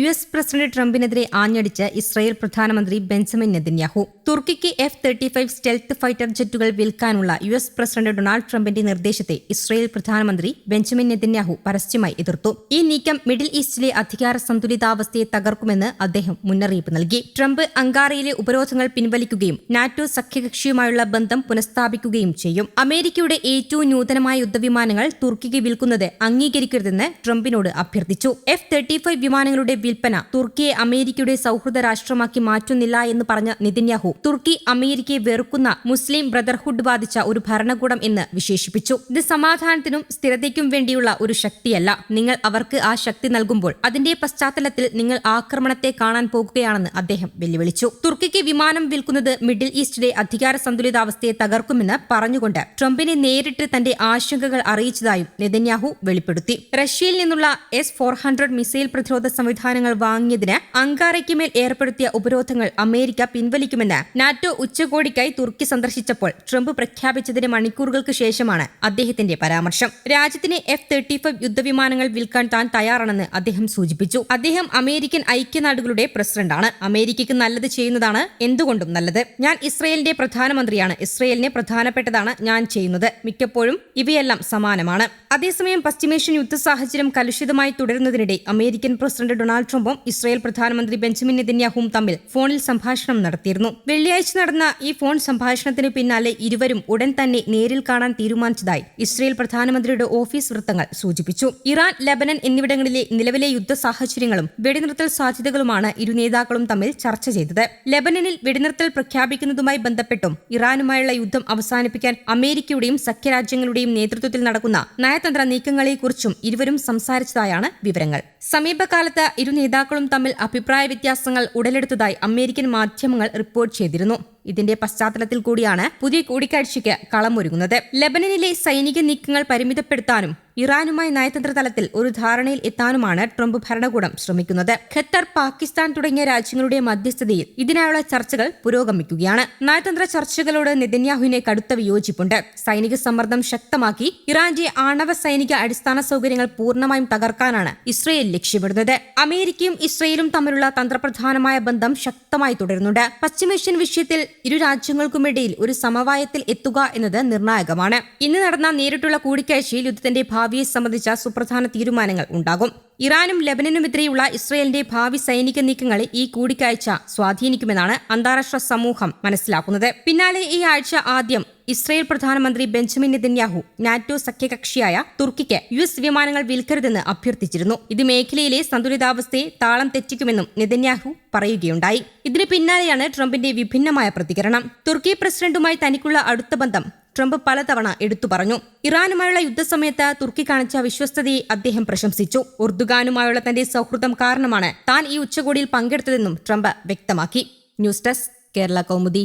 US president ട്രംപിനെതിരെ ആഞ്ഞടിച്ച് Israel പ്രധാനമന്ത്രി ബെഞ്ചമിൻ നെതന്യാഹു. തുർക്കിക്ക് F-35 സ്റ്റെൽത്ത് ഫൈറ്റർ ജെറ്റുകൾ വിൽക്കാനുള്ള US പ്രസിഡന്റ് ഡൊണാൾഡ് ട്രംപിന്റെ നിർദ്ദേശത്തെ ഇസ്രായേൽ പ്രധാനമന്ത്രി ബെഞ്ചമിൻ നെതന്യാഹു പരസ്യമായി എതിർത്തു. ഈ നീക്കം മിഡിൽ ഈസ്റ്റിലെ അധികാര സന്തുലിതാവസ്ഥയെ തകർക്കുമെന്ന് അദ്ദേഹം മുന്നറിയിപ്പ് നൽകി. ട്രംപ് അങ്കാറയിലെ ഉപരോധങ്ങൾ പിൻവലിക്കുകയും നാറ്റോ സഖ്യകക്ഷിയുമായുള്ള ബന്ധം പുനഃസ്ഥാപിക്കുകയും ചെയ്യും. അമേരിക്കയുടെ ഏറ്റവും നൂതനമായ യുദ്ധവിമാനങ്ങൾ തുർക്കിക്ക് വിൽക്കുന്നത് അംഗീകരിക്കരുതെന്ന് ട്രംപിനോട് അഭ്യർത്ഥിച്ചു. F-35 വിമാനങ്ങളുടെ വിൽപ്പന തുർക്കിയെ അമേരിക്കയുടെ സൗഹൃദ രാഷ്ട്രമാക്കി മാറ്റുന്നില്ല എന്ന് പറഞ്ഞ നെതന്യാഹു തുർക്കി അമേരിക്കയെ വെറുക്കുന്ന മുസ്ലിം ബ്രദർഹുഡ് ബാധിച്ച ഒരു ഭരണകൂടം എന്ന് വിശേഷിപ്പിച്ചു. ഇത് സമാധാനത്തിനും സ്ഥിരതയ്ക്കും വേണ്ടിയുള്ള ഒരു ശക്തിയല്ല. നിങ്ങൾ അവർക്ക് ആ ശക്തി നൽകുമ്പോൾ അതിന്റെ പശ്ചാത്തലത്തിൽ നിങ്ങൾ ആക്രമണത്തെ കാണാൻ പോകുകയാണെന്ന് അദ്ദേഹം വെല്ലുവിളിച്ചു. തുർക്കിക്ക് വിമാനം വിൽക്കുന്നത് മിഡിൽ ഈസ്റ്റിലെ അധികാര സന്തുലിതാവസ്ഥയെ തകർക്കുമെന്ന് പറഞ്ഞുകൊണ്ട് ട്രംപിനെ നേരിട്ട് തന്റെ ആശങ്കകൾ അറിയിച്ചതായും നെതന്യാഹു വെളിപ്പെടുത്തി. റഷ്യയിൽ നിന്നുള്ള S-400 മിസൈൽ പ്രതിരോധ സംവിധാനങ്ങൾ വാങ്ങിയതിന് അങ്കാറയ്ക്ക് മേൽ ഏർപ്പെടുത്തിയ ഉപരോധങ്ങൾ അമേരിക്ക പിൻവലിക്കുമെന്ന് നാറ്റോ ഉച്ചകോടിക്കായി തുർക്കി സന്ദർശിച്ചപ്പോൾ ട്രംപ് പ്രഖ്യാപിച്ചതിന് മണിക്കൂറുകൾക്ക് ശേഷമാണ് അദ്ദേഹത്തിന്റെ പരാമർശം. രാജ്യത്തിന് F-35 യുദ്ധവിമാനങ്ങൾ വിൽക്കാൻ താൻ തയ്യാറാണെന്ന് അദ്ദേഹം സൂചിപ്പിച്ചു. അദ്ദേഹം അമേരിക്കൻ ഐക്യനാടുകളുടെ പ്രസിഡന്റാണ്. അമേരിക്കയ്ക്ക് നല്ലത് ചെയ്യുന്നതാണ് എന്തുകൊണ്ടും നല്ലത്. ഞാൻ ഇസ്രയേലിന്റെ പ്രധാനമന്ത്രിയാണ്. ഇസ്രയേലിന് പ്രധാനപ്പെട്ടതാണ് ഞാൻ ചെയ്യുന്നത്. മിക്കപ്പോഴും ഇവയെല്ലാം സമാനമാണ്. അതേസമയം പശ്ചിമേഷ്യൻ യുദ്ധ സാഹചര്യം കലുഷിതമായി തുടരുന്നതിനിടെ അമേരിക്കൻ പ്രസിഡന്റ് ഡൊണാൾഡ് ട്രംപും ഇസ്രായേൽ പ്രധാനമന്ത്രി ബെഞ്ചമിൻ നെതന്യാഹുവും തമ്മിൽ ഫോണിൽ സംഭാഷണം നടത്തിയിരുന്നു. വെള്ളിയാഴ്ച നടന്ന ഈ ഫോൺ സംഭാഷണത്തിന് പിന്നാലെ ഇരുവരും ഉടൻ തന്നെ നേരിൽ കാണാൻ തീരുമാനിച്ചതായി ഇസ്രായേൽ പ്രധാനമന്ത്രിയുടെ ഓഫീസ് വൃത്തങ്ങൾ സൂചിപ്പിച്ചു. ഇറാൻ, ലെബനൻ എന്നിവിടങ്ങളിലെ നിലവിലെ യുദ്ധ സാഹചര്യങ്ങളും വെടിനിർത്തൽ സാധ്യതകളുമാണ് ഇരു നേതാക്കളും തമ്മിൽ ചർച്ച ചെയ്തത്. ലെബനനിൽ വെടിനിർത്തൽ പ്രഖ്യാപിക്കുന്നതുമായി ബന്ധപ്പെട്ടും ഇറാനുമായുള്ള യുദ്ധം അവസാനിപ്പിക്കാൻ അമേരിക്കയുടെയും സഖ്യരാജ്യങ്ങളുടെയും നേതൃത്വത്തിൽ നടക്കുന്ന നയതന്ത്ര നീക്കങ്ങളെക്കുറിച്ചും ഇരുവരും സംസാരിച്ചതായാണ് വിവരങ്ങൾ. സമീപകാലത്ത് ഇരു നേതാക്കളും തമ്മിൽ അഭിപ്രായ വ്യത്യാസങ്ങൾ ഉടലെടുത്തതായി അമേരിക്കൻ മാധ്യമങ്ങൾ റിപ്പോർട്ട് ചെയ്തിരുന്നു. ഇതിന്റെ പശ്ചാത്തലത്തിൽ കൂടിയാണ് പുതിയ കൂടിക്കാഴ്ചയ്ക്ക് കളമൊരുങ്ങുന്നത്. ലെബനനിലെ സൈനിക നീക്കങ്ങൾ പരിമിതപ്പെടുത്താനും ഇറാനുമായി നയതന്ത്ര തലത്തിൽ ഒരു ധാരണയിൽ എത്താനുമാണ് ട്രംപ് ഭരണകൂടം ശ്രമിക്കുന്നത്. ഖത്തർ, പാകിസ്ഥാൻ തുടങ്ങിയ രാജ്യങ്ങളുടെ മധ്യസ്ഥതയിൽ ഇതിനായുള്ള ചർച്ചകൾ പുരോഗമിക്കുകയാണ്. നയതന്ത്ര ചർച്ചകളോട് നെതന്യാഹുവിന് കടുത്ത വിയോജിപ്പുണ്ട്. സൈനിക സമ്മർദ്ദം ശക്തമാക്കി ഇറാന്റെ ആണവ സൈനിക അടിസ്ഥാന സൗകര്യങ്ങൾ പൂർണ്ണമായും തകർക്കാനാണ് ഇസ്രയേൽ ലക്ഷ്യമിടുന്നത്. അമേരിക്കയും ഇസ്രയേലും തമ്മിലുള്ള തന്ത്രപ്രധാനമായ ബന്ധം ശക്തമായി തുടരുന്നുണ്ട്. പശ്ചിമേഷ്യൻ വിഷയത്തിൽ ഇരു രാജ്യങ്ങൾക്കുമിടയിൽ ഒരു സമവായത്തിൽ എത്തുക എന്നത് നിർണായകമാണ്. ഇന്ന് നടന്ന നേരിട്ടുള്ള കൂടിക്കാഴ്ചയിൽ യുദ്ധത്തിന്റെ ഭാവിയെ സംബന്ധിച്ച സുപ്രധാന തീരുമാനങ്ങൾ ഉണ്ടാകും. ഇറാനും ലെബനനുമെതിരെയുള്ള ഇസ്രയേലിന്റെ ഭാവി സൈനിക നീക്കങ്ങളെ ഈ കൂടിക്കാഴ്ച സ്വാധീനിക്കുമെന്നാണ് അന്താരാഷ്ട്ര സമൂഹം മനസ്സിലാക്കുന്നത്. പിന്നാലെ ഈ ആഴ്ച ആദ്യം ഇസ്രായേൽ പ്രധാനമന്ത്രി ബെഞ്ചമിൻ നെതന്യാഹു നാറ്റോ സഖ്യകക്ഷിയായ തുർക്കിക്ക് US വിമാനങ്ങൾ വിൽക്കരുതെന്ന് അഭ്യർത്ഥിച്ചിരുന്നു. ഇത് മേഖലയിലെ സന്തുലിതാവസ്ഥയെ താളം തെറ്റിക്കുമെന്നും നെതന്യാഹു പറയുകയുണ്ടായി. ഇതിന് പിന്നാലെയാണ് ട്രംപിന്റെ വിഭിന്നമായ പ്രതികരണം. തുർക്കി പ്രസിഡന്റുമായി തനിക്കുള്ള അടുത്ത ബന്ധം ട്രംപ് പലതവണ എടുത്തു പറഞ്ഞു. ഇറാനുമായുള്ള യുദ്ധസമയത്ത് തുർക്കി കാണിച്ച വിശ്വസ്തതയെ അദ്ദേഹം പ്രശംസിച്ചു. ഉർദുഗാനുമായുള്ള തന്റെ സൗഹൃദം കാരണമാണ് താൻ ഈ ഉച്ചകോടിയിൽ പങ്കെടുത്തതെന്നും ട്രംപ് വ്യക്തമാക്കി. News desk, Kerala Kaumudi.